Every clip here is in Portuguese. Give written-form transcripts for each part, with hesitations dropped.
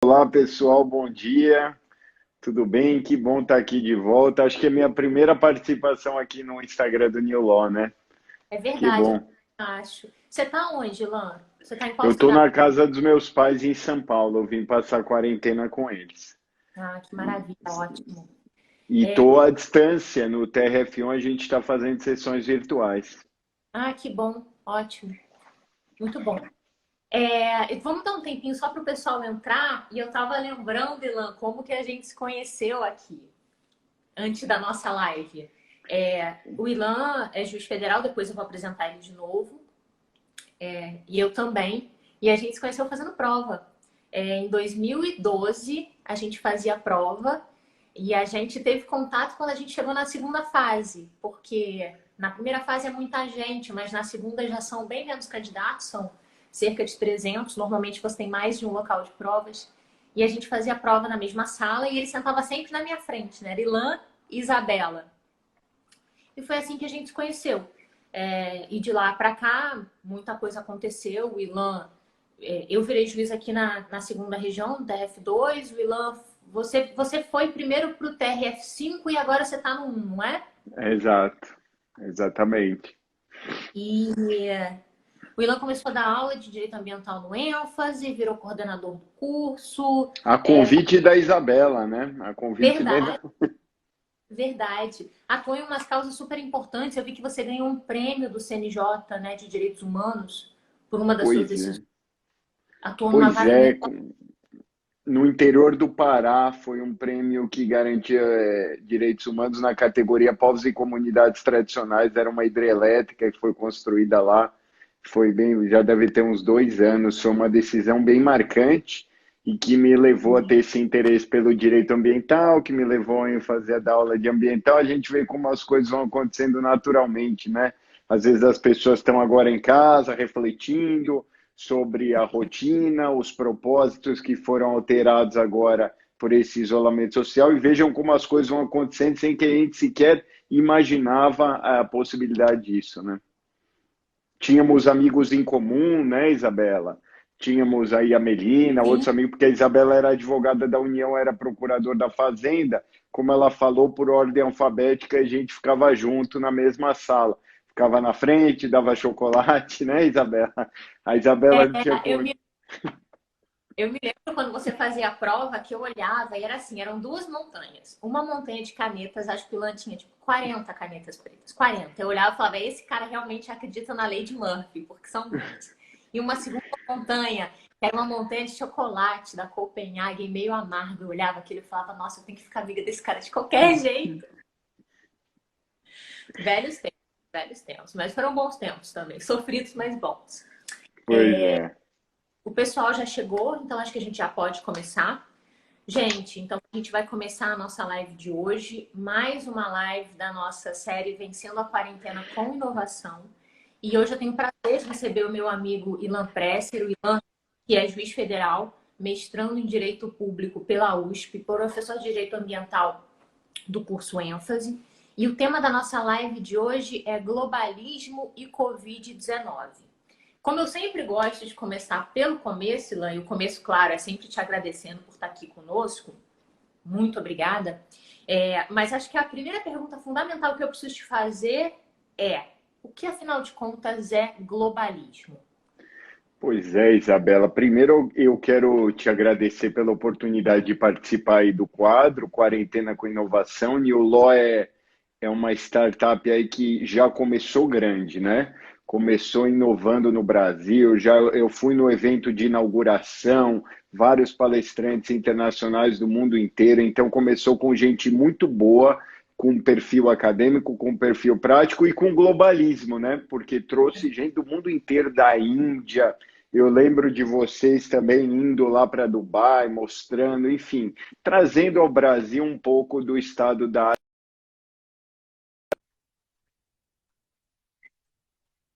Olá, pessoal, bom dia. Tudo bem? Que bom estar aqui de volta. Acho que é a minha primeira participação aqui no Instagram do New Law, né? É Que verdade, bom. eu acho. Você tá onde, Lan? Você tá em qual Eu estou cidade? na casa dos meus pais em São Paulo. Eu vim passar quarentena com eles. Ah, que maravilha, ótimo. E estou à distância. No TRF1 a gente está fazendo sessões virtuais. Ah, que bom, ótimo, muito bom. E vamos dar um tempinho só para o pessoal entrar. E eu tava lembrando, Ilan, como que a gente se conheceu aqui, antes da nossa live. O Ilan é juiz federal, depois eu vou apresentar ele de novo. E eu também. E a gente se conheceu fazendo prova. Em 2012, a gente fazia prova e a gente teve contato quando a gente chegou na segunda fase, porque na primeira fase é muita gente, mas na segunda já são bem menos candidatos, são cerca de 300. Normalmente você tem mais de um local de provas. E a gente fazia a prova na mesma sala e ele sentava sempre na minha frente, né? Era Ilan e Isabela. E foi assim que a gente se conheceu. E de lá para cá, muita coisa aconteceu. O Ilan, eu virei juiz aqui na segunda região, TRF2. O Ilan, você foi primeiro para o TRF5 e agora você está no 1, não é? Exato, exatamente. E o Ilan começou a dar aula de Direito Ambiental no ênfase, virou coordenador do curso. A convite da Isabela, né? A convite da Verdade, Isabela. verdade. Atuou em umas causas super importantes. Eu vi que você ganhou um prêmio do CNJ, né, de Direitos Humanos, por uma das suas Pois decisões. é. Atuou numa Pois vara é. ambiental. No interior do Pará, foi um prêmio que garantia direitos humanos na categoria Povos e Comunidades Tradicionais. Era uma hidrelétrica que foi construída lá. Foi bem, já deve ter uns 2 anos. Foi uma decisão bem marcante e que me levou a ter esse interesse pelo direito ambiental, que me levou a fazer a aula de ambiental. A gente vê como as coisas vão acontecendo naturalmente, né? Às vezes as pessoas estão agora em casa refletindo sobre a rotina, os propósitos que foram alterados agora por esse isolamento social e vejam como as coisas vão acontecendo sem que a gente sequer imaginava a possibilidade disso, né? Tínhamos amigos em comum, né, Isabela? Tínhamos aí a Melina, Sim, outros amigos, porque a Isabela era advogada da União, era procurador da Fazenda. Como ela falou, por ordem alfabética, a gente ficava junto na mesma sala. Ficava na frente, dava chocolate, né, Isabela? A Isabela tinha eu me, eu me lembro quando você fazia a prova que eu olhava e era assim, eram duas montanhas. Uma montanha de canetas, acho que o Ilan tinha tipo 40 canetas pretas. 40. Eu olhava e falava, esse cara realmente acredita na lei de Murphy, porque são muitas. E uma segunda montanha, que era uma montanha de chocolate da Copenhague, meio amargo. Eu olhava aquilo e falava, nossa, eu tenho que ficar amiga desse cara de qualquer jeito. Velhos tempos, velhos tempos. Mas foram bons tempos também. Sofridos, mas bons. Pois é. O pessoal já chegou, então acho que a gente já pode começar. Gente, então a gente vai começar a nossa live de hoje, mais uma live da nossa série Vencendo a Quarentena com Inovação. E hoje eu tenho o prazer de receber o meu amigo Ilan Presser, o Ilan, que é juiz federal, mestrando em Direito Público pela USP, professor de Direito Ambiental do curso ênfase. E o tema da nossa live de hoje é globalismo e Covid-19. Como eu sempre gosto de começar pelo começo, Ilan, e o começo, claro, é sempre te agradecendo por estar aqui conosco. Muito obrigada. Mas acho que a primeira pergunta fundamental que eu preciso te fazer é: o que, afinal de contas, é globalismo? Pois é, Isabela. Primeiro, eu quero te agradecer pela oportunidade de participar aí do quadro Quarentena com Inovação. New Law é uma startup aí que já começou grande, né? Começou inovando no Brasil. Já eu fui no evento de inauguração, vários palestrantes internacionais do mundo inteiro. Então começou com gente muito boa, com perfil acadêmico, com perfil prático e com globalismo, né? Porque trouxe gente do mundo inteiro, da Índia. Eu lembro de vocês também indo lá para Dubai, mostrando, enfim, trazendo ao Brasil um pouco do estado da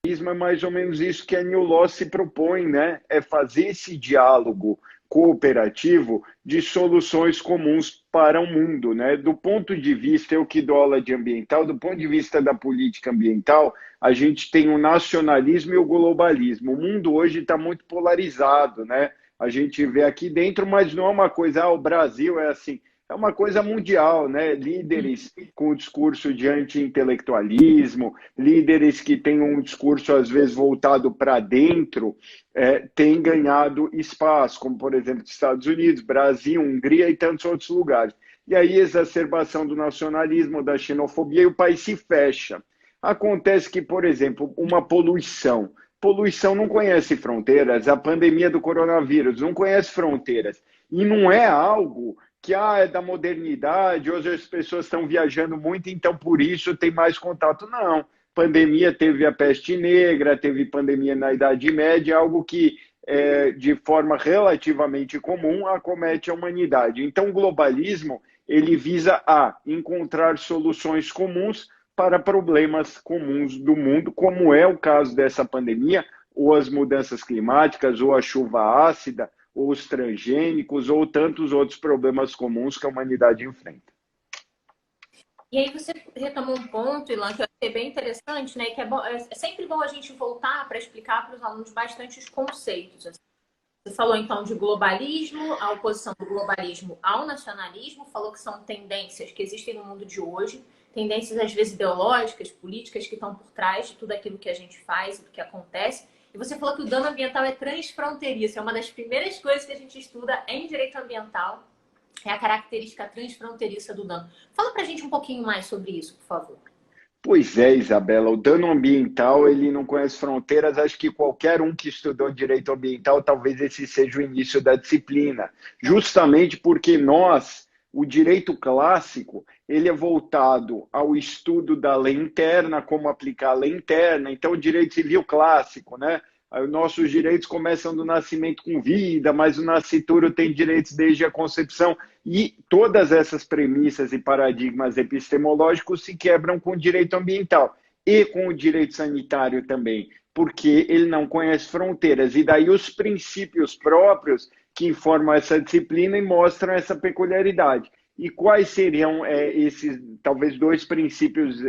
é mais ou menos isso que a New Law se propõe, né? É fazer esse diálogo cooperativo de soluções comuns para o mundo, né? Do ponto de vista, eu que dou aula de ambiental, do ponto de vista da política ambiental, a gente tem o nacionalismo e o globalismo. O mundo hoje está muito polarizado, né? a gente vê aqui dentro, mas não é uma coisa, o Brasil é assim, é uma coisa mundial, né? Líderes com discurso de anti-intelectualismo, líderes que têm um discurso, às vezes, voltado para dentro, têm ganhado espaço, como, por exemplo, os Estados Unidos, Brasil, Hungria e tantos outros lugares. E aí, exacerbação do nacionalismo, da xenofobia, e o país se fecha. Acontece que, por exemplo, uma poluição. Poluição não conhece fronteiras, a pandemia do coronavírus não conhece fronteiras. E não é algo que é da modernidade, hoje as pessoas estão viajando muito, então por isso tem mais contato. Não. Pandemia teve a peste negra, teve pandemia na Idade Média, algo que, de forma relativamente comum, acomete a humanidade. Então, o globalismo ele visa encontrar soluções comuns para problemas comuns do mundo, como é o caso dessa pandemia, ou as mudanças climáticas, ou a chuva ácida, ou os transgênicos, ou tantos outros problemas comuns que a humanidade enfrenta. E aí você retomou um ponto, Ilan, que eu achei bem interessante, né? Que é sempre bom a gente voltar para explicar para os alunos bastante os conceitos. Você falou, então, de globalismo, a oposição do globalismo ao nacionalismo, falou que são tendências que existem no mundo de hoje, tendências, às vezes, ideológicas, políticas, que estão por trás de tudo aquilo que a gente faz e do que acontece. E você falou que o dano ambiental é transfronteiriço, é uma das primeiras coisas que a gente estuda em direito ambiental, é a característica transfronteiriça do dano. Fala pra gente um pouquinho mais sobre isso, por favor. Pois é, Isabela, o dano ambiental ele não conhece fronteiras. Acho que qualquer um que estudou direito ambiental, talvez esse seja o início da disciplina, justamente porque o direito clássico, ele é voltado ao estudo da lei interna, como aplicar a lei interna. Então, o direito civil clássico, né? Os nossos direitos começam do nascimento com vida, mas o nascituro tem direitos desde a concepção. E todas essas premissas e paradigmas epistemológicos se quebram com o direito ambiental e com o direito sanitário também, porque ele não conhece fronteiras. E daí os princípios próprios que informam essa disciplina e mostram essa peculiaridade. E quais seriam esses, talvez, dois princípios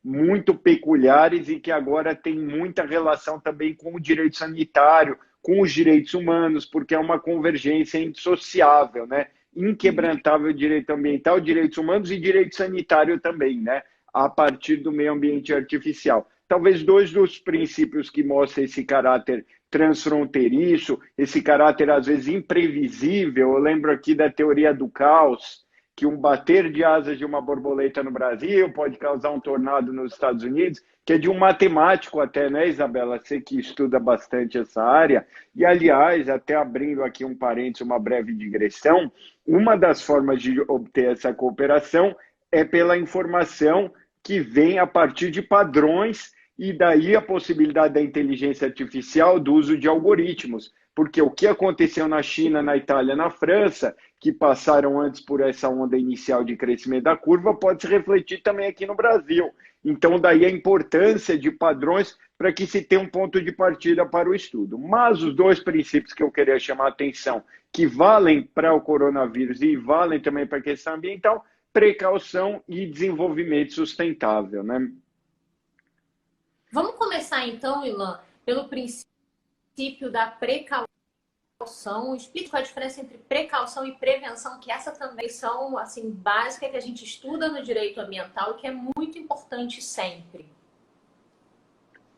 muito peculiares e que agora tem muita relação também com o direito sanitário, com os direitos humanos, porque é uma convergência indissociável, né? Inquebrantável direito ambiental, direitos humanos e direito sanitário também, né? A partir do meio ambiente artificial. Talvez dois dos princípios que mostram esse caráter transfronteiriço, esse caráter às vezes imprevisível. Eu lembro aqui da teoria do caos, que um bater de asas de uma borboleta no Brasil pode causar um tornado nos Estados Unidos, que é de um matemático até, né, Isabela? Você que estuda bastante essa área. E, aliás, até abrindo aqui um parênteses, uma breve digressão, uma das formas de obter essa cooperação é pela informação que vem a partir de padrões e daí a possibilidade da inteligência artificial do uso de algoritmos. Porque o que aconteceu na China, na Itália, na França, que passaram antes por essa onda inicial de crescimento da curva, pode se refletir também aqui no Brasil. Então, daí a importância de padrões para que se tenha um ponto de partida para o estudo. Mas os dois princípios que eu queria chamar a atenção, que valem para o coronavírus e valem também para a questão ambiental, precaução e desenvolvimento sustentável, né? Vamos começar, então, Ilan, pelo princípio da precaução. Explique qual a diferença entre precaução e prevenção, que essa também são, assim, básicas que a gente estuda no direito ambiental e que é muito importante sempre.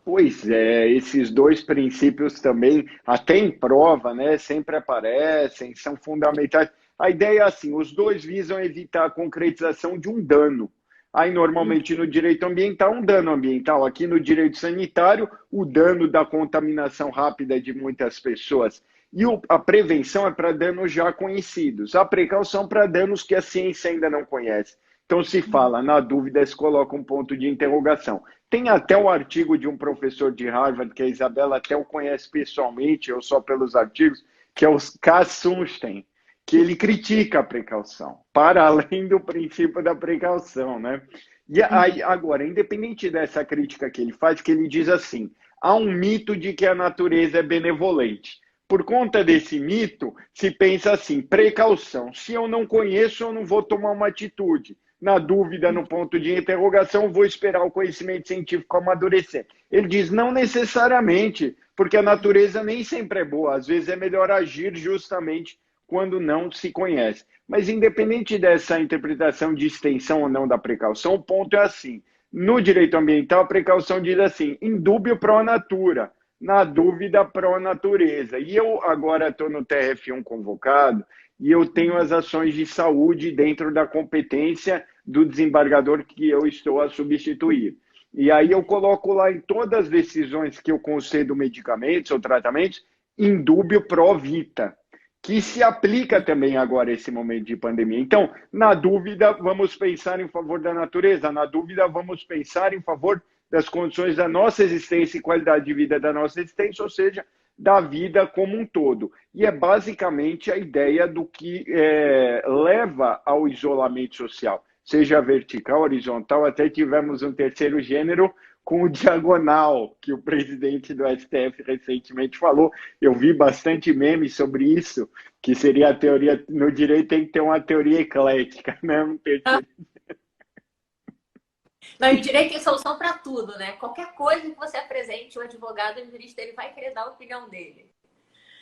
Pois é, esses dois princípios também, até em prova, né, sempre aparecem, são fundamentais. A ideia é assim, os dois visam evitar a concretização de um dano. Aí, normalmente, no direito ambiental, um dano ambiental. Aqui no direito sanitário, o dano da contaminação rápida de muitas pessoas. E a prevenção é para danos já conhecidos. A precaução para danos que a ciência ainda não conhece. Então, se fala, na dúvida, se coloca um ponto de interrogação. Tem até um artigo de um professor de Harvard, que a Isabela até o conhece pessoalmente, ou só pelos artigos, que é o Cass Sunstein, que ele critica a precaução, para além do princípio da precaução, né? E aí, agora, independente dessa crítica que ele faz, que ele diz assim, há um mito de que a natureza é benevolente. Por conta desse mito, se pensa assim, precaução, se eu não conheço, eu não vou tomar uma atitude. Na dúvida, no ponto de interrogação, vou esperar o conhecimento científico amadurecer. Ele diz, não necessariamente, porque a natureza nem sempre é boa. Às vezes é melhor agir justamente quando não se conhece. Mas independente dessa interpretação de extensão ou não da precaução, o ponto é assim. No direito ambiental, a precaução diz assim, in dubio pro natura, na dúvida pro natureza. E eu agora estou no TRF1 convocado e eu tenho as ações de saúde dentro da competência do desembargador que eu estou a substituir. E aí eu coloco lá em todas as decisões que eu concedo medicamentos ou tratamentos, in dubio pro vita, que se aplica também agora esse momento de pandemia. Então, na dúvida, vamos pensar em favor da natureza, na dúvida, vamos pensar em favor das condições da nossa existência e qualidade de vida da nossa existência, ou seja, da vida como um todo. E é basicamente a ideia do que leva ao isolamento social, seja vertical, horizontal, até tivemos um terceiro gênero com o diagonal, que o presidente do STF recentemente falou. Eu vi bastante meme sobre isso, que seria a teoria, no direito tem que ter uma teoria eclética, né? Um terceiro. Não, e o direito tem solução para tudo, né? Qualquer coisa que você apresente, o advogado, o jurista, ele vai querer dar a opinião dele.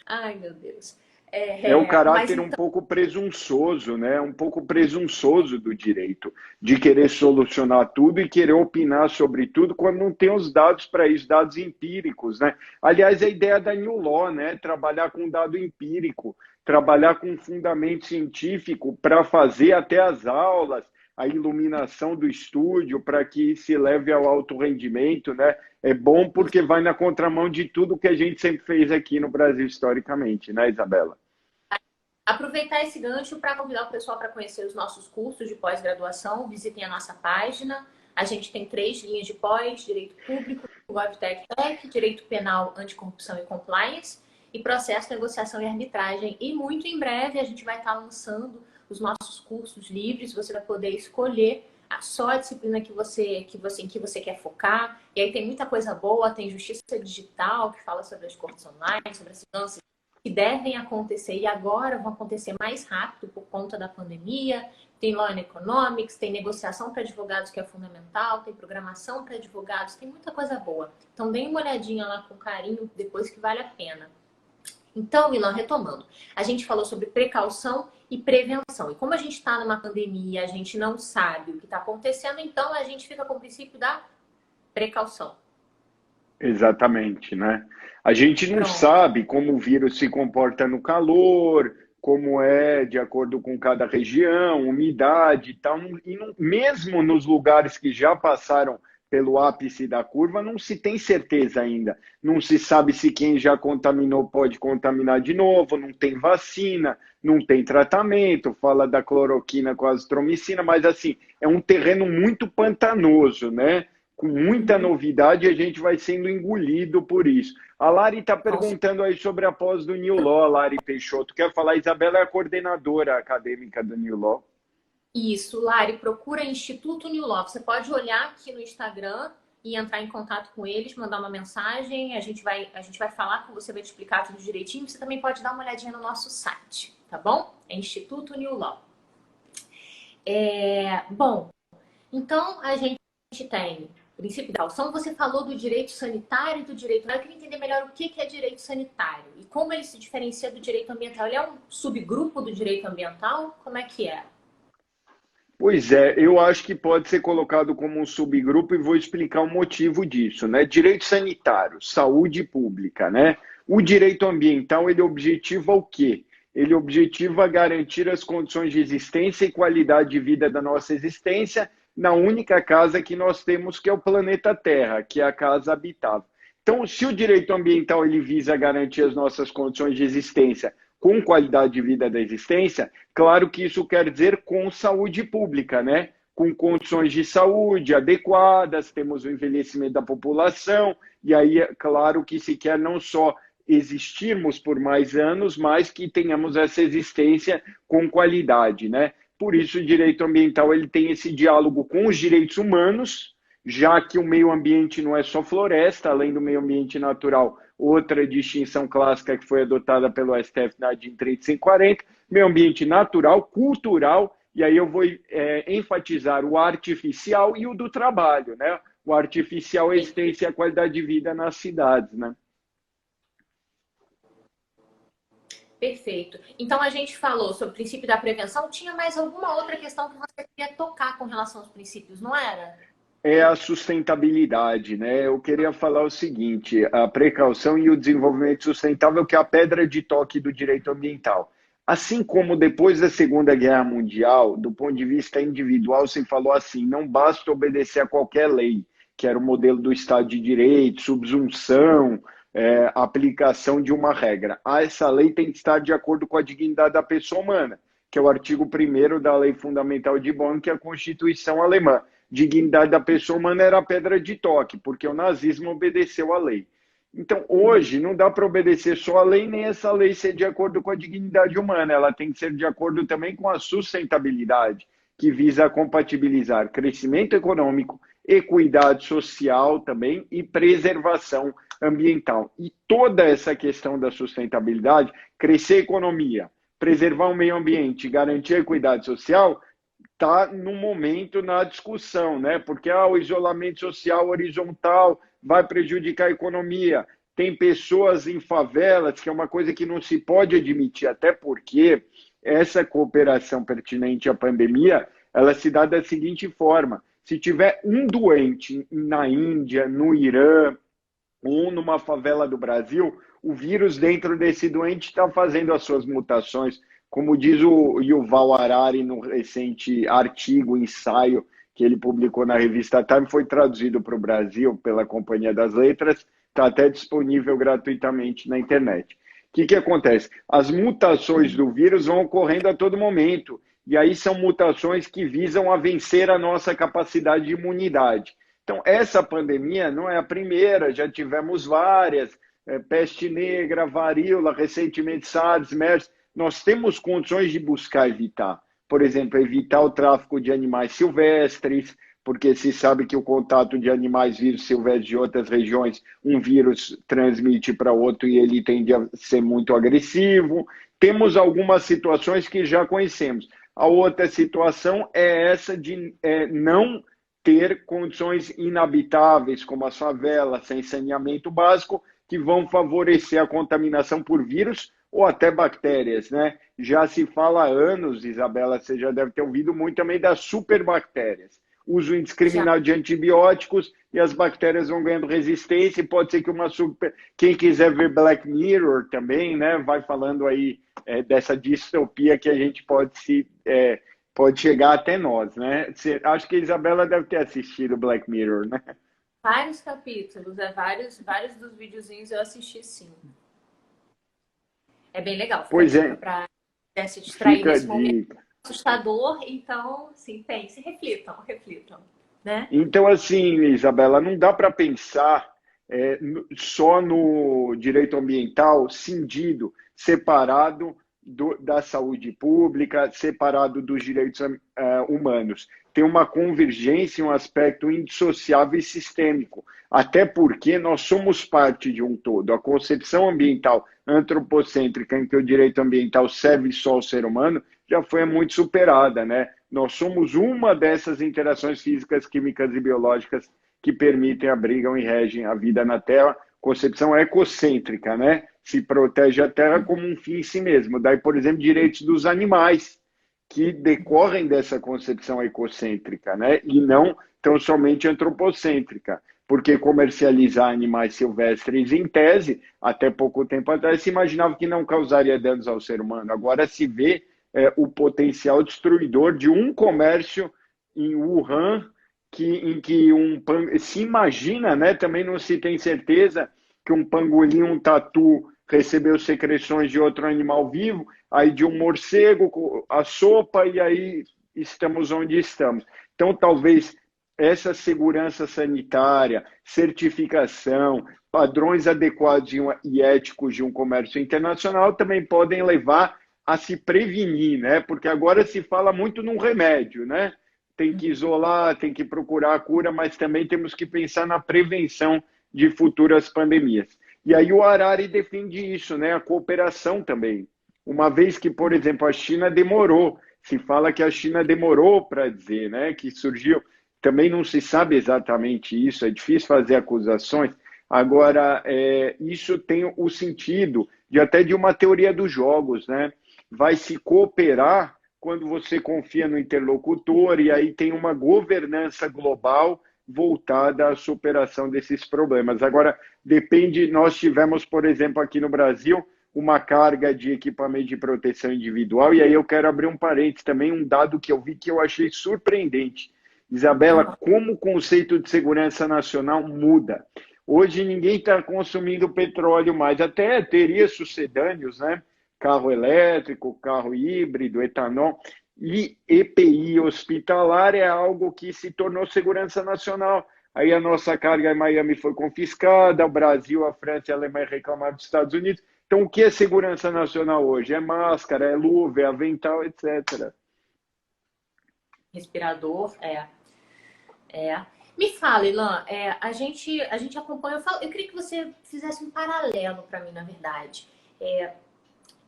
Ai, meu Deus. É o caráter então... um pouco presunçoso, né? Um pouco presunçoso do direito, de querer solucionar tudo e querer opinar sobre tudo quando não tem os dados para isso, dados empíricos, né? Aliás, a ideia da New Law, né? Trabalhar com dado empírico, trabalhar com fundamento científico para fazer até as aulas, a iluminação do estúdio para que se leve ao alto rendimento, né? É bom porque vai na contramão de tudo que a gente sempre fez aqui no Brasil historicamente, né, Isabela? Aproveitar esse gancho para convidar o pessoal para conhecer os nossos cursos de pós-graduação. Visitem a nossa página. A gente tem 3 linhas de pós: Direito Público, GovTech Tech, Direito Penal, Anticorrupção e Compliance, e Processo, Negociação e Arbitragem. E muito em breve a gente vai estar lançando os nossos cursos livres. Você vai poder escolher só a disciplina em que você quer focar. E aí tem muita coisa boa, tem Justiça Digital, que fala sobre as cortes online, sobre as segurança que devem acontecer e agora vão acontecer mais rápido por conta da pandemia. Tem Law and Economics, tem negociação para advogados, que é fundamental, tem programação para advogados, tem muita coisa boa. Então, dê uma olhadinha lá com carinho, depois que vale a pena. Então, Milan, retomando, a gente falou sobre precaução e prevenção. E como a gente está numa pandemia, a gente não sabe o que está acontecendo, então a gente fica com o princípio da precaução. Exatamente, né? A gente não sabe como o vírus se comporta no calor, como é de acordo com cada região, umidade e tal. E não, mesmo nos lugares que já passaram pelo ápice da curva, não se tem certeza ainda. Não se sabe se quem já contaminou pode contaminar de novo, não tem vacina, não tem tratamento, fala da cloroquina com a azitromicina, mas assim, é um terreno muito pantanoso, né? Com muita novidade, a gente vai sendo engolido por isso. A Lari está perguntando aí sobre a pós do New Law, a Lari Peixoto. Quer falar? A Isabela é a coordenadora acadêmica do New Law. Isso, Lari, procura Instituto New Law. Você pode olhar aqui no Instagram e entrar em contato com eles, mandar uma mensagem. A gente vai falar com você, vai te explicar tudo direitinho. Você também pode dar uma olhadinha no nosso site, tá bom? É Instituto New Law. Bom, então a gente tem princípio da caução. Você falou do direito sanitário e do direito... Eu queria entender melhor o que é direito sanitário e como ele se diferencia do direito ambiental. Ele é um subgrupo do direito ambiental? Como é que é? Pois é, eu acho que pode ser colocado como um subgrupo e vou explicar o motivo disso, né? Direito sanitário, saúde pública, né? O direito ambiental, ele objetiva o quê? Ele objetiva garantir as condições de existência e qualidade de vida da nossa existência na única casa que nós temos, que é o planeta Terra, que é a casa habitável. Então, se o direito ambiental ele visa garantir as nossas condições de existência com qualidade de vida da existência, claro que isso quer dizer com saúde pública, né? Com condições de saúde adequadas, temos o envelhecimento da população, e aí é claro que se quer não só existirmos por mais anos, mas que tenhamos essa existência com qualidade, né? Por isso, o direito ambiental ele tem esse diálogo com os direitos humanos, já que o meio ambiente não é só floresta, além do meio ambiente natural, outra distinção clássica que foi adotada pelo STF na DIN 3540, meio ambiente natural, cultural e aí eu vou enfatizar o artificial e o do trabalho, né? O artificial é a existência e a qualidade de vida nas cidades, né? Perfeito. Então a gente falou sobre o princípio da prevenção. Tinha mais alguma outra questão que você queria tocar com relação aos princípios, não era? É a sustentabilidade, né? Eu queria falar o seguinte: a precaução e o desenvolvimento sustentável, que é a pedra de toque do direito ambiental. Assim como depois da Segunda Guerra Mundial, do ponto de vista individual, se falou assim: não basta obedecer a qualquer lei, que era o modelo do Estado de Direito, subsunção, aplicação de uma regra. Essa lei tem que estar de acordo com a dignidade da pessoa humana, que é o artigo 1º da Lei Fundamental de Bonn, que é a Constituição Alemã. Dignidade da pessoa humana era a pedra de toque, porque o nazismo obedeceu à lei. Então, hoje, não dá para obedecer só a lei, nem essa lei ser de acordo com a dignidade humana. Ela tem que ser de acordo também com a sustentabilidade, que visa compatibilizar crescimento econômico, equidade social também e preservação ambiental. E toda essa questão da sustentabilidade, crescer a economia, preservar o meio ambiente, garantir a equidade social, está no momento na discussão, né? Porque o isolamento social horizontal vai prejudicar a economia. Tem pessoas em favelas, que é uma coisa que não se pode admitir, até porque essa cooperação pertinente à pandemia, ela se dá da seguinte forma: se tiver um doente na Índia, no Irã, ou numa favela do Brasil, o vírus dentro desse doente está fazendo as suas mutações. Como diz o Yuval Harari no recente artigo, ensaio que ele publicou na revista Time, foi traduzido para o Brasil pela Companhia das Letras, está até disponível gratuitamente na internet. O que acontece? As mutações do vírus vão ocorrendo a todo momento, e aí são mutações que visam a vencer a nossa capacidade de imunidade. Então, essa pandemia não é a primeira, já tivemos várias, peste negra, varíola, recentemente SARS, MERS. Nós temos condições de buscar evitar. Por exemplo, evitar o tráfico de animais silvestres, porque se sabe que o contato de animais vivos silvestres de outras regiões, um vírus transmite para outro e ele tende a ser muito agressivo. Temos algumas situações que já conhecemos. A outra situação é essa de não ter condições inabitáveis, como as favelas, sem saneamento básico, que vão favorecer a contaminação por vírus ou até bactérias, né? Já se fala há anos, Isabela, você já deve ter ouvido muito também das superbactérias. Uso indiscriminado de antibióticos e as bactérias vão ganhando resistência e pode ser que uma super... Quem quiser ver Black Mirror também, né? Vai falando aí dessa distopia que a gente pode chegar até nós, né? Acho que a Isabela deve ter assistido Black Mirror, né? Vários capítulos, vários dos videozinhos eu assisti, sim. É bem legal. Pois é. Para se distrair Fica nesse momento assustador, então, sim, pense, reflitam, né? Então, assim, Isabela, não dá para pensar só no direito ambiental cindido, separado da saúde pública, separado dos direitos humanos. Tem uma convergência, um aspecto indissociável e sistêmico, até porque nós somos parte de um todo. A concepção ambiental antropocêntrica, em que o direito ambiental serve só ao ser humano, já foi muito superada, né? Nós somos uma dessas interações físicas, químicas e biológicas que permitem, abrigam e regem a vida na Terra. Concepção ecocêntrica, né? Se protege a Terra como um fim em si mesmo. Daí, por exemplo, direitos dos animais, que decorrem dessa concepção ecocêntrica, né? E não tão somente antropocêntrica. Porque comercializar animais silvestres, em tese, até pouco tempo atrás, se imaginava que não causaria danos ao ser humano. Agora se vê o potencial destruidor de um comércio em Wuhan, em que se imagina, né, também não se tem certeza, que um pangolim, um tatu, recebeu secreções de outro animal vivo, aí de um morcego, a sopa, e aí estamos onde estamos. Então, talvez essa segurança sanitária, certificação, padrões adequados e éticos de um comércio internacional também podem levar a se prevenir, né? Porque agora se fala muito num remédio, né? Tem que isolar, tem que procurar a cura, mas também temos que pensar na prevenção de futuras pandemias. E aí o Harari defende isso, né? A cooperação também. Uma vez que, por exemplo, a China demorou Se fala que a China demorou para dizer, né, que surgiu. Também não se sabe exatamente isso, é difícil fazer acusações. Agora, isso tem o sentido de até de uma teoria dos jogos, né? Vai se cooperar quando você confia no interlocutor e aí tem uma governança global voltada à superação desses problemas. Agora, depende, nós tivemos, por exemplo, aqui no Brasil, uma carga de equipamento de proteção individual, e aí eu quero abrir um parênteses também, um dado que eu vi que eu achei surpreendente. Isabela, como o conceito de segurança nacional muda. Hoje ninguém está consumindo petróleo mais, até teria sucedâneos, né? Carro elétrico, carro híbrido, etanol, e EPI hospitalar é algo que se tornou segurança nacional. Aí a nossa carga em Miami foi confiscada, o Brasil, a França e a Alemanha reclamaram dos Estados Unidos. Então, o que é segurança nacional hoje? É máscara, é luva, é avental, etc. Respirador, Me fala, Ilan, a gente acompanha. Eu queria que você fizesse um paralelo para mim, na verdade.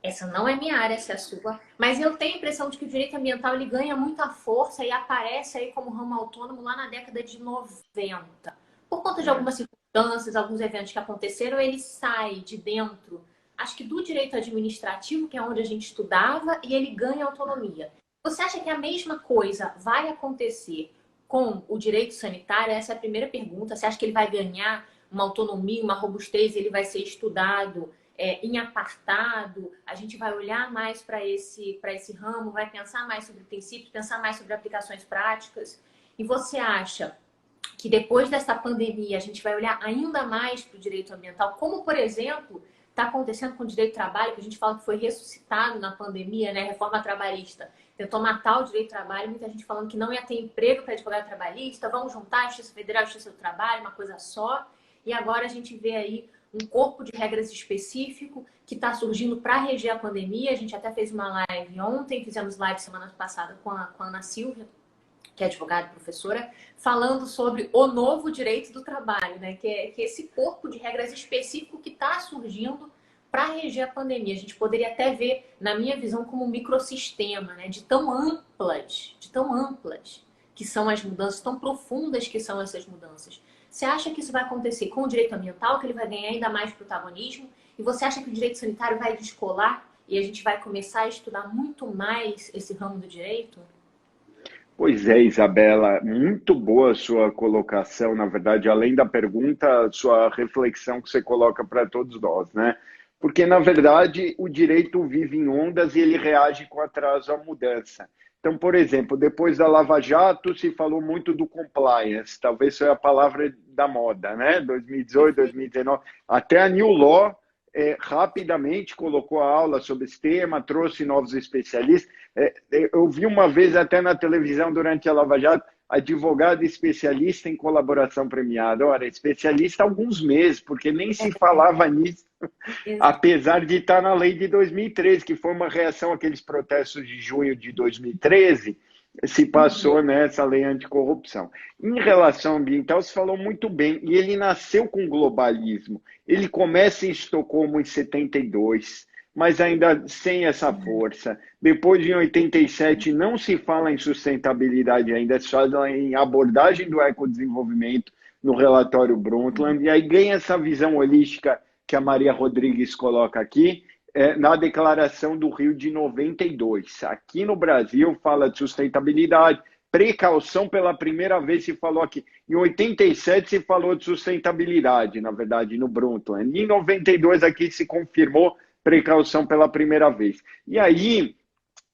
Essa não é minha área, essa é a sua, mas eu tenho a impressão de que o direito ambiental ele ganha muita força e aparece aí como ramo autônomo lá na década de 90. Por conta de algumas circunstâncias, alguns eventos que aconteceram, ele sai de dentro, acho que do direito administrativo, que é onde a gente estudava, e ele ganha autonomia. Você acha que a mesma coisa vai acontecer com o direito sanitário? Essa é a primeira pergunta. Você acha que ele vai ganhar uma autonomia, uma robustez, ele vai ser estudado em apartado? A gente vai olhar mais para esse ramo, vai pensar mais sobre princípios, pensar mais sobre aplicações práticas? E você acha que depois dessa pandemia a gente vai olhar ainda mais para o direito ambiental, como, por exemplo, está acontecendo com o direito do trabalho, que a gente fala que foi ressuscitado na pandemia, né? A reforma trabalhista tentou matar o direito do trabalho, muita gente falando que não ia ter emprego para advogado trabalhista, vamos juntar a Justiça Federal e a Justiça do Trabalho, uma coisa só. E agora a gente vê aí um corpo de regras específico que está surgindo para reger a pandemia. A gente até fez uma live ontem, fizemos live semana passada com a Ana Silvia, que é advogada e professora, falando sobre o novo direito do trabalho, né? Que é esse corpo de regras específico que está surgindo para reger a pandemia. A gente poderia até ver, na minha visão, como um microsistema, né? De tão amplas que são as mudanças, tão profundas que são essas mudanças. Você acha que isso vai acontecer com o direito ambiental, que ele vai ganhar ainda mais protagonismo? E você acha que o direito sanitário vai descolar e a gente vai começar a estudar muito mais esse ramo do direito? Pois é, Isabela, muito boa a sua colocação, na verdade, além da pergunta, a sua reflexão que você coloca para todos nós, né? Porque, na verdade, o direito vive em ondas e ele reage com atraso à mudança. Então, por exemplo, depois da Lava Jato, se falou muito do compliance, talvez foi a palavra da moda, né? 2018, 2019, até a New Law rapidamente colocou a aula sobre esse tema, trouxe novos especialistas. Eu vi uma vez até na televisão durante a Lava Jato, advogado especialista em colaboração premiada. Ora, especialista há alguns meses, porque nem se falava nisso, apesar de estar na lei de 2013, que foi uma reação àqueles protestos de junho de 2013, se passou nessa lei anticorrupção. Em relação ao ambiental, se falou muito bem, e ele nasceu com globalismo. Ele começa em Estocolmo em 72, mas ainda sem essa força. Depois, em 87, não se fala em sustentabilidade ainda, se fala em abordagem do ecodesenvolvimento no relatório Brundtland, e aí ganha essa visão holística que a Maria Rodrigues coloca aqui, na Declaração do Rio de 92. Aqui no Brasil fala de sustentabilidade, precaução pela primeira vez se falou aqui. Em 87 se falou de sustentabilidade, na verdade, no Brundtland. Em 92 aqui se confirmou precaução pela primeira vez. E aí,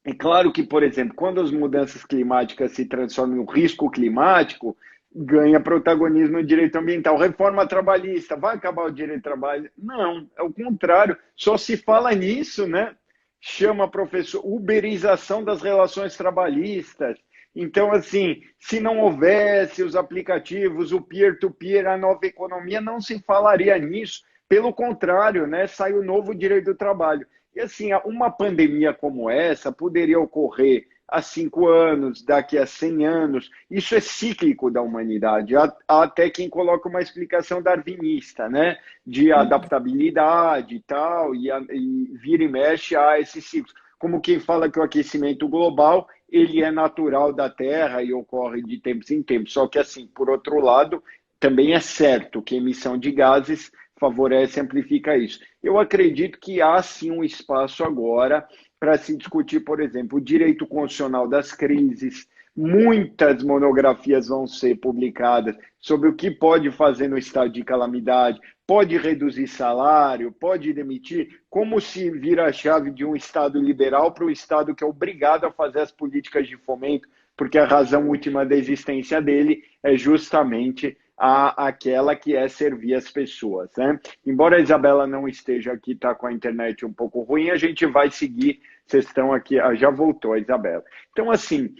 é claro que, por exemplo, quando as mudanças climáticas se transformam em um risco climático, ganha protagonismo o direito ambiental. Reforma trabalhista, vai acabar o direito de trabalho? Não, é o contrário, só se fala nisso, né? Chama, professor, uberização das relações trabalhistas. Então, assim, se não houvesse os aplicativos, o peer-to-peer, a nova economia, não se falaria nisso. Pelo contrário, né? Sai o novo direito do trabalho. E, assim, uma pandemia como essa poderia ocorrer há 5 anos, daqui a 100 anos. Isso é cíclico da humanidade. Há até quem coloca uma explicação darwinista, né? De adaptabilidade e tal, e vira e mexe a esses ciclos. como quem fala que o aquecimento global ele é natural da Terra e ocorre de tempos em tempos. Só que, assim, por outro lado, também é certo que a emissão de gases favorece e amplifica isso. Eu acredito que há, sim, um espaço agora para se discutir, por exemplo, o direito constitucional das crises. Muitas monografias vão ser publicadas sobre o que pode fazer no estado de calamidade, pode reduzir salário, pode demitir, como se vira a chave de um Estado liberal para um Estado que é obrigado a fazer as políticas de fomento, porque a razão última da existência dele é justamente aquela que é servir as pessoas, né? Embora a Isabela não esteja aqui, está com a internet um pouco ruim, a gente vai seguir. Vocês estão aqui, já voltou a Isabela. Então, assim,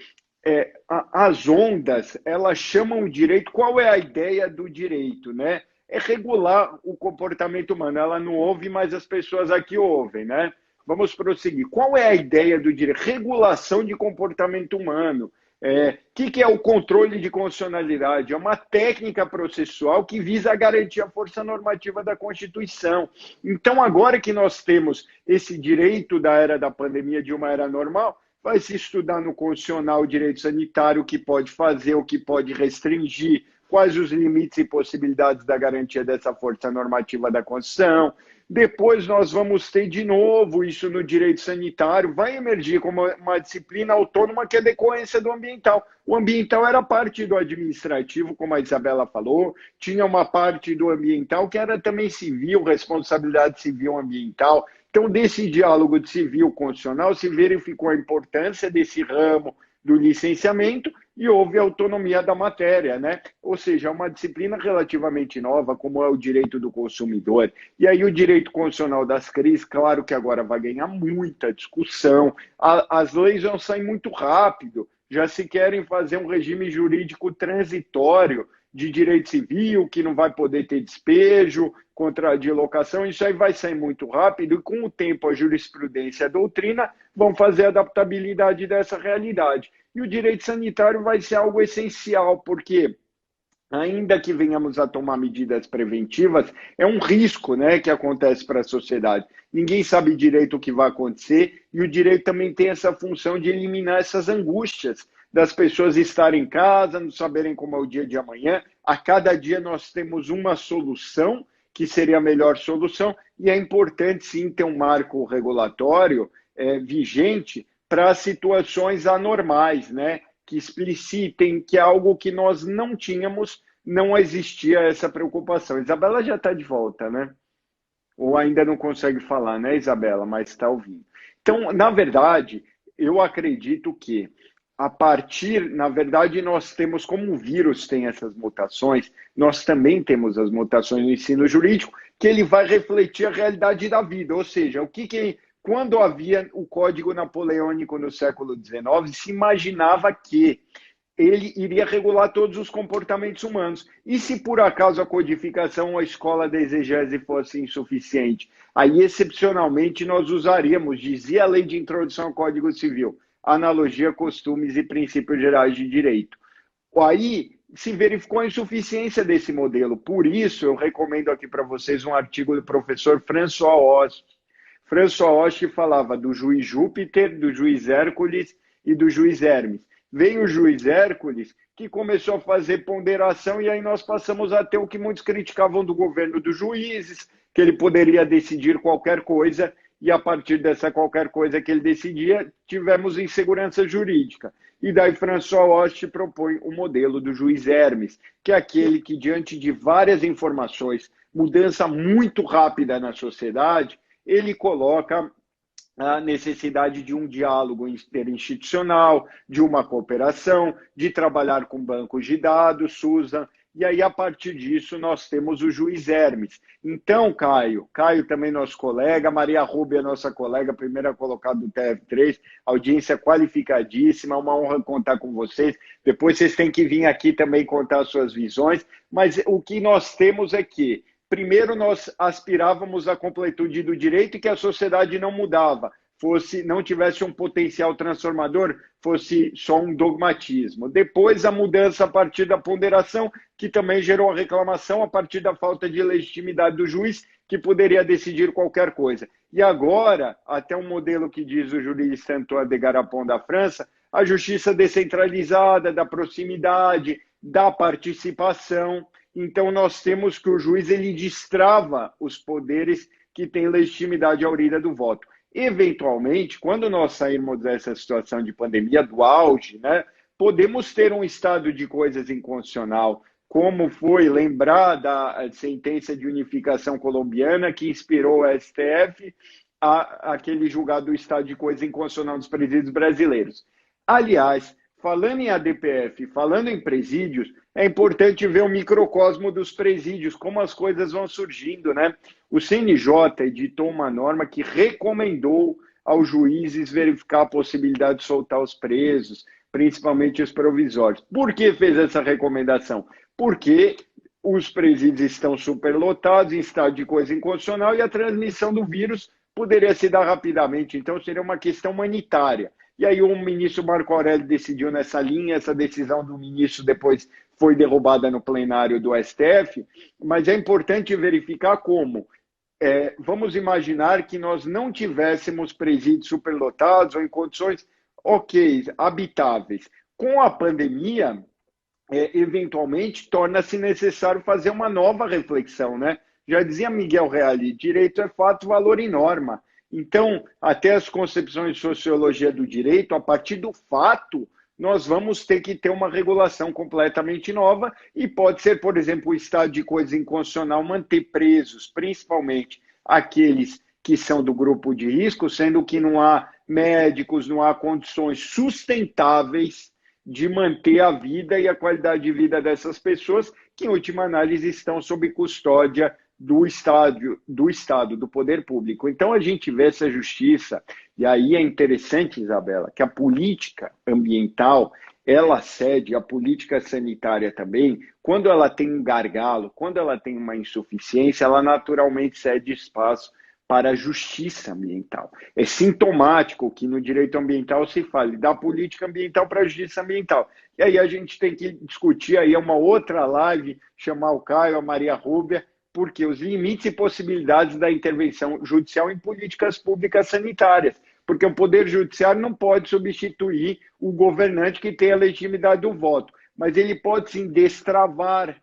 as ondas, elas chamam o direito. Qual é a ideia do direito, né? É regular o comportamento humano. Ela não ouve, mas as pessoas aqui ouvem, né? Vamos prosseguir. Qual é a ideia do direito? Regulação de comportamento humano. Que é o controle de constitucionalidade? É uma técnica processual que visa garantir a força normativa da Constituição. Então, agora que nós temos esse direito da era da pandemia de uma era normal, vai se estudar no constitucional o direito sanitário, o que pode fazer, o que pode restringir, quais os limites e possibilidades da garantia dessa força normativa da Constituição. Depois nós vamos ter de novo isso no direito sanitário, vai emergir como uma disciplina autônoma que é decorrência do ambiental. O ambiental era parte do administrativo, como a Isabela falou, tinha uma parte do ambiental que era também civil, responsabilidade civil ambiental. Então, desse diálogo de civil constitucional, se verificou a importância desse ramo do licenciamento e houve autonomia da matéria, né? Ou seja, é uma disciplina relativamente nova, como é o direito do consumidor. E aí o direito constitucional das crises, claro que agora vai ganhar muita discussão, as leis vão sair muito rápido, já se querem fazer um regime jurídico transitório de direito civil, que não vai poder ter despejo, contra de locação, isso aí vai sair muito rápido, e com o tempo a jurisprudência e a doutrina vão fazer a adaptabilidade dessa realidade. E o direito sanitário vai ser algo essencial, porque ainda que venhamos a tomar medidas preventivas, é um risco, né, que acontece para a sociedade. Ninguém sabe direito o que vai acontecer, e o direito também tem essa função de eliminar essas angústias das pessoas estarem em casa, não saberem como é o dia de amanhã. A cada dia nós temos uma solução, que seria a melhor solução, e é importante sim ter um marco regulatório vigente para situações anormais, né? Que explicitem que é algo que nós não tínhamos, não existia essa preocupação. Isabela já está de volta, né? Ou ainda não consegue falar, né, Isabela? Mas está ouvindo. Então, na verdade, eu acredito que na verdade, nós temos, como o vírus tem essas mutações, nós também temos as mutações no ensino jurídico, que ele vai refletir a realidade da vida. Ou seja, quando havia o Código Napoleônico no século XIX, se imaginava que ele iria regular todos os comportamentos humanos. E se por acaso a codificação, a escola da exegese fosse insuficiente, aí excepcionalmente nós usaríamos, dizia a lei de introdução ao Código Civil, analogia, costumes e princípios gerais de direito. Aí se verificou a insuficiência desse modelo. Por isso, eu recomendo aqui para vocês um artigo do professor François Host. François Host falava do juiz Júpiter, do juiz Hércules e do juiz Hermes. Veio o juiz Hércules, que começou a fazer ponderação, e aí nós passamos a ter o que muitos criticavam do governo dos juízes, que ele poderia decidir qualquer coisa, e a partir dessa qualquer coisa que ele decidia, tivemos insegurança jurídica. E daí François Host propõe o modelo do juiz Hermes, que é aquele que, diante de várias informações, mudança muito rápida na sociedade, ele coloca a necessidade de um diálogo interinstitucional, de uma cooperação, de trabalhar com bancos de dados, Susan. E aí, a partir disso, nós temos o juiz Hermes. Então, Caio também nosso colega, Maria Rubia, nossa colega, primeira colocada do TF3, audiência qualificadíssima, uma honra contar com vocês. Depois vocês têm que vir aqui também contar suas visões, mas o que nós temos é que, primeiro, nós aspirávamos à completude do direito e que a sociedade não mudava, não tivesse um potencial transformador, fosse só um dogmatismo. Depois, a mudança a partir da ponderação, que também gerou a reclamação a partir da falta de legitimidade do juiz, que poderia decidir qualquer coisa. E agora, até um modelo que diz o jurista Antoine de Garapon da França, a justiça descentralizada, da proximidade, da participação. Então, nós temos que o juiz ele destrava os poderes que têm legitimidade à origem do voto. Eventualmente, quando nós sairmos dessa situação de pandemia, do auge, né, podemos ter um estado de coisas inconstitucional, como foi lembrada a sentença de unificação colombiana que inspirou o STF aquele julgado do estado de coisas inconstitucional dos presídios brasileiros. Aliás, falando em ADPF, falando em presídios, é importante ver o microcosmo dos presídios, como as coisas vão surgindo, né? O CNJ editou uma norma que recomendou aos juízes verificar a possibilidade de soltar os presos, principalmente os provisórios. Por que fez essa recomendação? Porque os presídios estão superlotados, em estado de coisa inconstitucional, e a transmissão do vírus poderia se dar rapidamente. Então, seria uma questão humanitária. E aí o ministro Marco Aurélio decidiu nessa linha, essa decisão do ministro depois foi derrubada no plenário do STF, mas é importante verificar como. Vamos imaginar que nós não tivéssemos presídios superlotados ou em condições habitáveis. Com a pandemia, eventualmente, torna-se necessário fazer uma nova reflexão, né? Já dizia Miguel Reale, direito é fato, valor e norma. Então, até as concepções de sociologia do direito, a partir do fato, nós vamos ter que ter uma regulação completamente nova e pode ser, por exemplo, o estado de coisa inconstitucional manter presos, principalmente aqueles que são do grupo de risco, sendo que não há médicos, não há condições sustentáveis de manter a vida e a qualidade de vida dessas pessoas, que, em última análise, estão sob custódia do Estado, do poder público. Então, a gente vê essa justiça, e aí é interessante, Isabela, que a política ambiental, ela cede, a política sanitária também, quando ela tem um gargalo, quando ela tem uma insuficiência, ela naturalmente cede espaço para a justiça ambiental. É sintomático que no direito ambiental se fale da política ambiental para a justiça ambiental. E aí a gente tem que discutir aí uma outra live, chamar o Caio, a Maria Rúbia, porque os limites e possibilidades da intervenção judicial em políticas públicas sanitárias, porque o Poder Judiciário não pode substituir o governante que tem a legitimidade do voto, mas ele pode sim destravar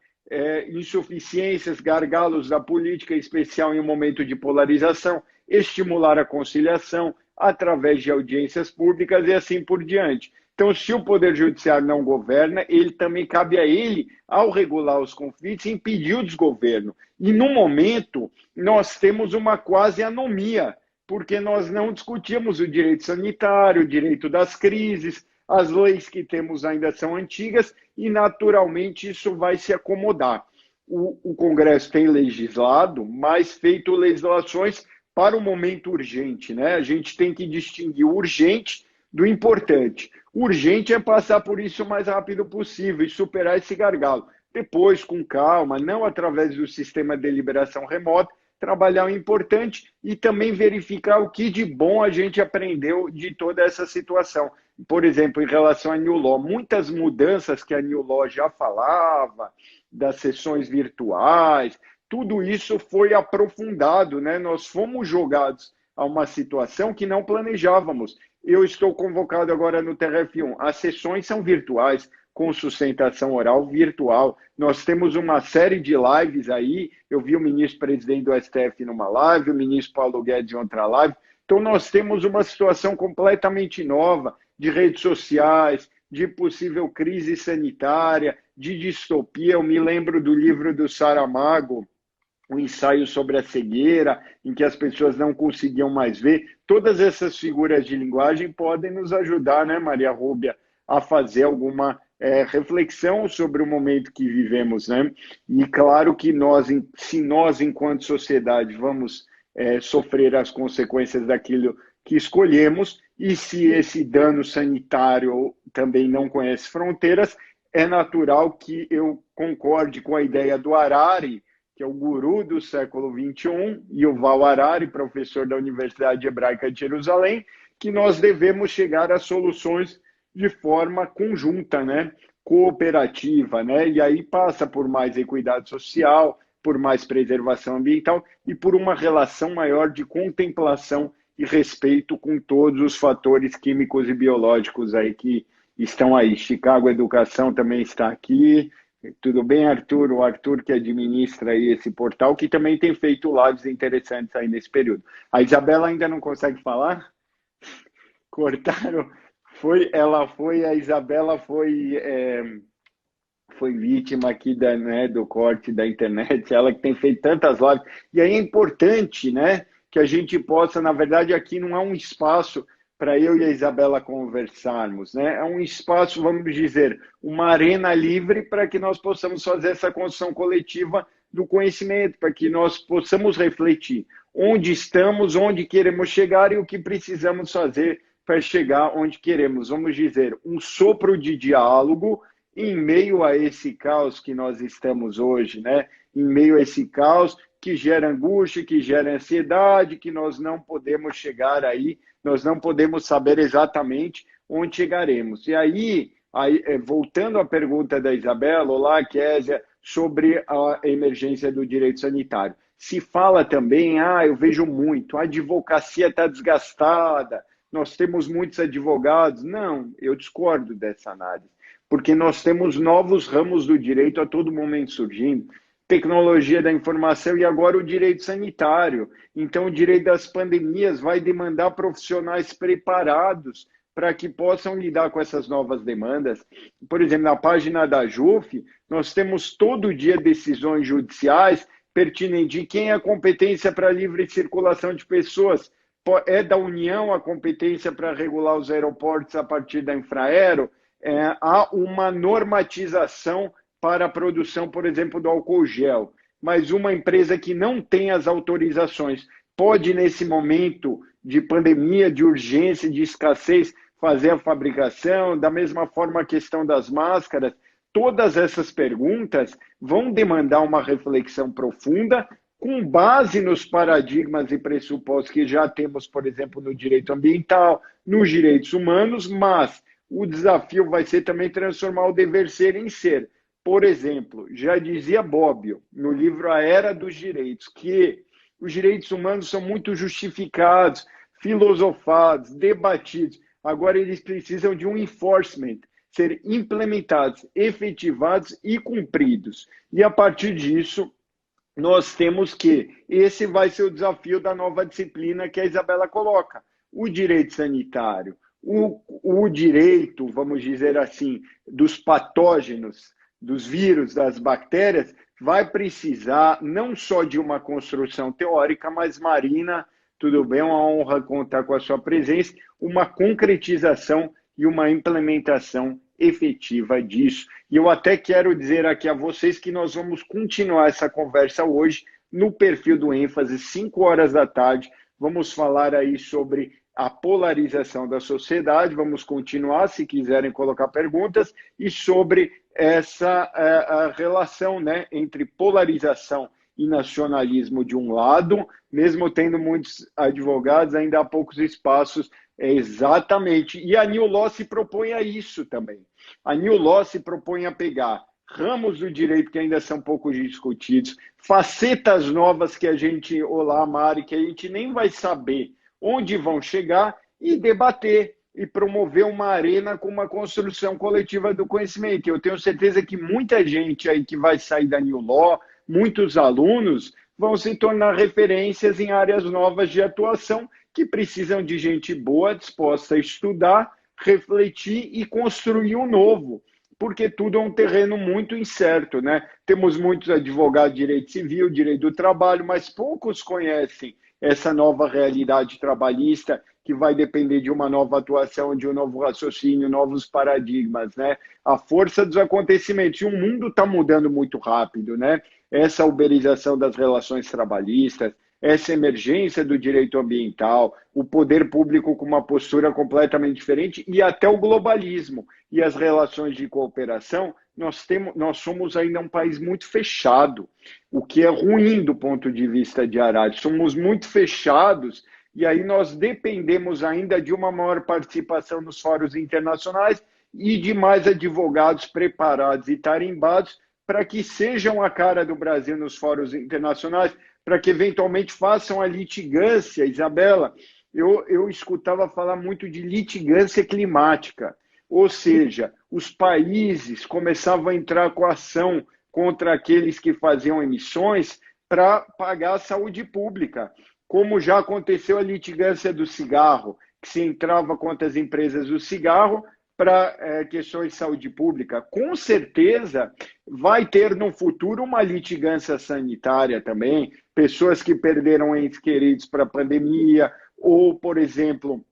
insuficiências, gargalos da política, em especial em um momento de polarização, estimular a conciliação através de audiências públicas e assim por diante. Então, se o Poder Judiciário não governa, ele também cabe a ele, ao regular os conflitos, impedir o desgoverno. E, no momento, nós temos uma quase anomia, porque nós não discutimos o direito sanitário, o direito das crises, as leis que temos ainda são antigas e, naturalmente, isso vai se acomodar. O Congresso tem legislado, mas feito legislações para o momento urgente, né? A gente tem que distinguir o urgente do importante. O urgente é passar por isso o mais rápido possível e superar esse gargalo. Depois, com calma, não através do sistema de deliberação remota, trabalhar o importante e também verificar o que de bom a gente aprendeu de toda essa situação. Por exemplo, em relação à New Law, muitas mudanças que a New Law já falava, das sessões virtuais, tudo isso foi aprofundado, né? Nós fomos jogados a uma situação que não planejávamos. Eu estou convocado agora no TRF1. As sessões são virtuais, com sustentação oral virtual. Nós temos uma série de lives aí. Eu vi o ministro-presidente do STF numa live, o ministro Paulo Guedes em outra live. Então, nós temos uma situação completamente nova de redes sociais, de possível crise sanitária, de distopia. Eu me lembro do livro do Saramago, o ensaio sobre a cegueira, em que as pessoas não conseguiam mais ver. Todas essas figuras de linguagem podem nos ajudar, né, Maria Rúbia, a fazer alguma reflexão sobre o momento que vivemos, né? E claro que se nós, enquanto sociedade, vamos sofrer as consequências daquilo que escolhemos, e se esse dano sanitário também não conhece fronteiras, é natural que eu concorde com a ideia do Harari, que é o guru do século XXI, Yuval Harari, professor da Universidade Hebraica de Jerusalém, que nós devemos chegar a soluções de forma conjunta, né? Cooperativa, né? E aí passa por mais equidade social, por mais preservação ambiental e por uma relação maior de contemplação e respeito com todos os fatores químicos e biológicos aí que estão aí. Chicago Educação também está aqui. Tudo bem, Arthur? O Arthur que administra aí esse portal, que também tem feito lives interessantes aí nesse período. A Isabela ainda não consegue falar? Cortaram. A Isabela foi vítima aqui do corte da internet, ela que tem feito tantas lives. E aí é importante, né, que a gente possa, na verdade, aqui não é um espaço para eu e a Isabela conversarmos, né? É um espaço, vamos dizer, uma arena livre para que nós possamos fazer essa construção coletiva do conhecimento, para que nós possamos refletir onde estamos, onde queremos chegar e o que precisamos fazer para chegar onde queremos. Vamos dizer, um sopro de diálogo em meio a esse caos que nós estamos hoje, né? Em meio a esse caos que gera angústia, que gera ansiedade, que nós não podemos chegar aí, nós não podemos saber exatamente onde chegaremos. E aí voltando à pergunta da Isabela, olá, Késia, sobre a emergência do direito sanitário. Se fala também, eu vejo muito, a advocacia está desgastada, nós temos muitos advogados. Não, eu discordo dessa análise, porque nós temos novos ramos do direito a todo momento surgindo, tecnologia da informação e agora o direito sanitário. Então, o direito das pandemias vai demandar profissionais preparados para que possam lidar com essas novas demandas. Por exemplo, na página da JUF, nós temos todo dia decisões judiciais pertinentes de quem é a competência para livre circulação de pessoas. É da União a competência para regular os aeroportos a partir da Infraero. Há uma normatização para a produção, por exemplo, do álcool gel. Mas uma empresa que não tem as autorizações pode, nesse momento de pandemia, de urgência, de escassez, fazer a fabricação. Da mesma forma, a questão das máscaras. Todas essas perguntas vão demandar uma reflexão profunda com base nos paradigmas e pressupostos que já temos, por exemplo, no direito ambiental, nos direitos humanos, mas o desafio vai ser também transformar o dever ser em ser. Por exemplo, já dizia Bobbio, no livro A Era dos Direitos, que os direitos humanos são muito justificados, filosofados, debatidos. Agora eles precisam de um enforcement, ser implementados, efetivados e cumpridos. E a partir disso, nós temos que, esse vai ser o desafio da nova disciplina que a Isabela coloca, o direito sanitário, o direito, vamos dizer assim, dos patógenos, dos vírus, das bactérias, vai precisar não só de uma construção teórica, mas Marina, tudo bem, é uma honra contar com a sua presença, uma concretização e uma implementação efetiva disso. E eu até quero dizer aqui a vocês que nós vamos continuar essa conversa hoje no perfil do ênfase, 5 horas da tarde. Vamos falar aí sobre a polarização da sociedade, vamos continuar, se quiserem colocar perguntas, e sobre essa a relação, né, entre polarização e nacionalismo de um lado, mesmo tendo muitos advogados, ainda há poucos espaços, exatamente. E a New Law se propõe a isso também. A New Law se propõe a pegar ramos do direito que ainda são pouco discutidos, facetas novas que a gente, olá Mari, que a gente nem vai saber onde vão chegar e debater e promover uma arena com uma construção coletiva do conhecimento. Eu tenho certeza que muita gente aí que vai sair da New Law, muitos alunos, vão se tornar referências em áreas novas de atuação que precisam de gente boa, disposta a estudar, refletir e construir um novo, porque tudo é um terreno muito incerto, né? Temos muitos advogados de direito civil, direito do trabalho, mas poucos conhecem essa nova realidade trabalhista que vai depender de uma nova atuação, de um novo raciocínio, novos paradigmas, né? A força dos acontecimentos. E o mundo está mudando muito rápido, né? Essa uberização das relações trabalhistas, essa emergência do direito ambiental, o poder público com uma postura completamente diferente e até o globalismo e as relações de cooperação, nós somos ainda um país muito fechado, o que é ruim do ponto de vista de Arad. Somos muito fechados e aí nós dependemos ainda de uma maior participação nos fóruns internacionais e de mais advogados preparados e tarimbados para que sejam a cara do Brasil nos fóruns internacionais, para que eventualmente façam a litigância, Isabela. Eu escutava falar muito de litigância climática, ou seja, os países começavam a entrar com ação contra aqueles que faziam emissões para pagar a saúde pública, como já aconteceu a litigância do cigarro, que se entrava contra as empresas do cigarro para questões de saúde pública. Com certeza vai ter no futuro uma litigância sanitária também, pessoas que perderam entes queridos para a pandemia, ou, por exemplo,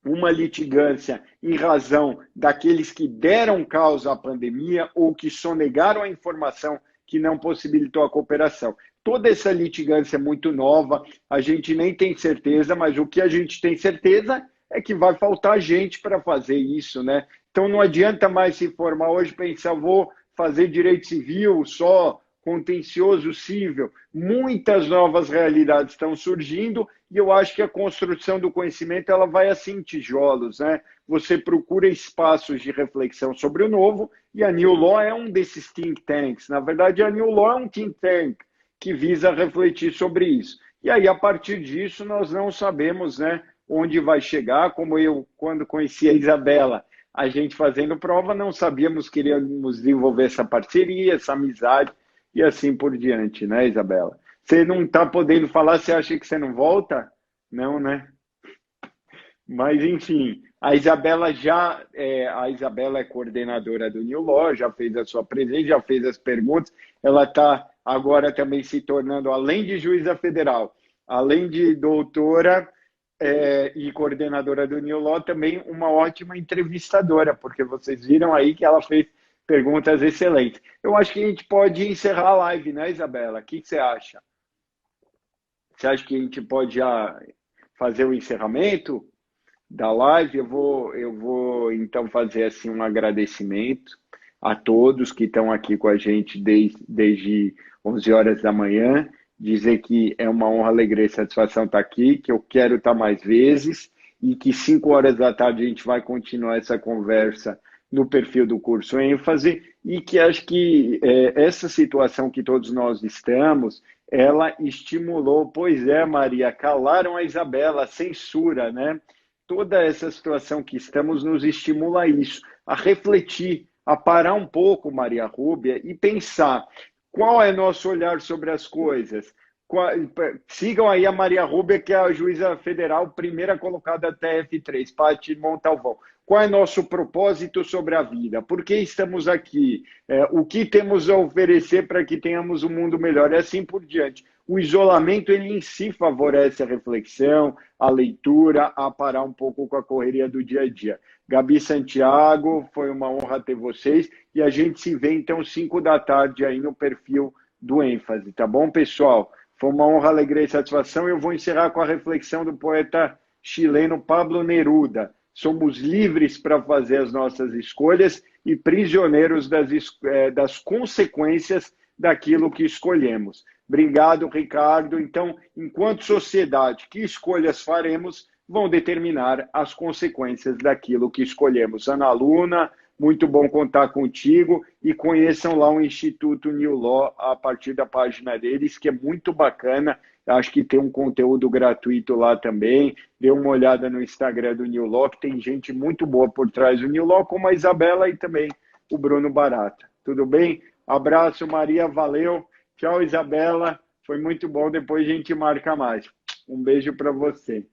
uma litigância em razão daqueles que deram causa à pandemia ou que sonegaram a informação que não possibilitou a cooperação. Toda essa litigância é muito nova, a gente nem tem certeza, mas o que a gente tem certeza é que vai faltar gente para fazer isso, né? Então não adianta mais se formar hoje e pensar, vou fazer direito civil só, contencioso civil. Muitas novas realidades estão surgindo e eu acho que a construção do conhecimento ela vai assim em tijolos, né? Você procura espaços de reflexão sobre o novo e a New Law é um desses think tanks. Na verdade, a New Law é um think tank que visa refletir sobre isso. E aí, a partir disso, nós não sabemos, né, onde vai chegar. Como eu, quando conheci a Isabela, a gente fazendo prova, não sabíamos que iríamos desenvolver essa parceria, essa amizade e assim por diante, né, Isabela? Você não está podendo falar, você acha que você não volta? Não, né? Mas, enfim, a Isabela é coordenadora do New Law, já fez a sua presença, já fez as perguntas, ela está agora também se tornando, além de juíza federal, além de doutora e coordenadora do New Law, também uma ótima entrevistadora, porque vocês viram aí que ela fez perguntas excelentes. Eu acho que a gente pode encerrar a live, né, Isabela? O que você acha? Você acha que a gente pode já fazer o encerramento da live? Eu vou então fazer assim um agradecimento a todos que estão aqui com a gente desde 11 horas da manhã, dizer que é uma honra, alegria e satisfação estar aqui, que eu quero estar mais vezes e que 5 horas da tarde a gente vai continuar essa conversa no perfil do curso ênfase e que acho que essa situação que todos nós estamos, ela estimulou, pois é, Maria, calaram a Isabela, a censura, né? Toda essa situação que estamos nos estimula a isso, a refletir, a parar um pouco, Maria Rúbia, e pensar qual é nosso olhar sobre as coisas. Sigam aí a Maria Rúbia, que é a juíza federal, primeira colocada TF3, Paty Montalvão. Qual é nosso propósito sobre a vida? Por que estamos aqui? O que temos a oferecer para que tenhamos um mundo melhor? E assim por diante. O isolamento, ele em si favorece a reflexão, a leitura, a parar um pouco com a correria do dia a dia. Gabi Santiago, foi uma honra ter vocês. E a gente se vê, então, 5 da tarde aí no perfil do ênfase. Tá bom, pessoal? Foi uma honra, alegria e satisfação. Eu vou encerrar com a reflexão do poeta chileno Pablo Neruda. Somos livres para fazer as nossas escolhas e prisioneiros das consequências daquilo que escolhemos. Obrigado, Ricardo. Então, enquanto sociedade, que escolhas faremos vão determinar as consequências daquilo que escolhemos. Ana Luna, muito bom contar contigo e conheçam lá o Instituto New Law a partir da página deles, que é muito bacana. Acho que tem um conteúdo gratuito lá também. Dê uma olhada no Instagram do New Law, que tem gente muito boa por trás do New Law, como a Isabela e também o Bruno Barata. Tudo bem? Abraço, Maria, valeu. Tchau, Isabela. Foi muito bom. Depois a gente marca mais. Um beijo para você.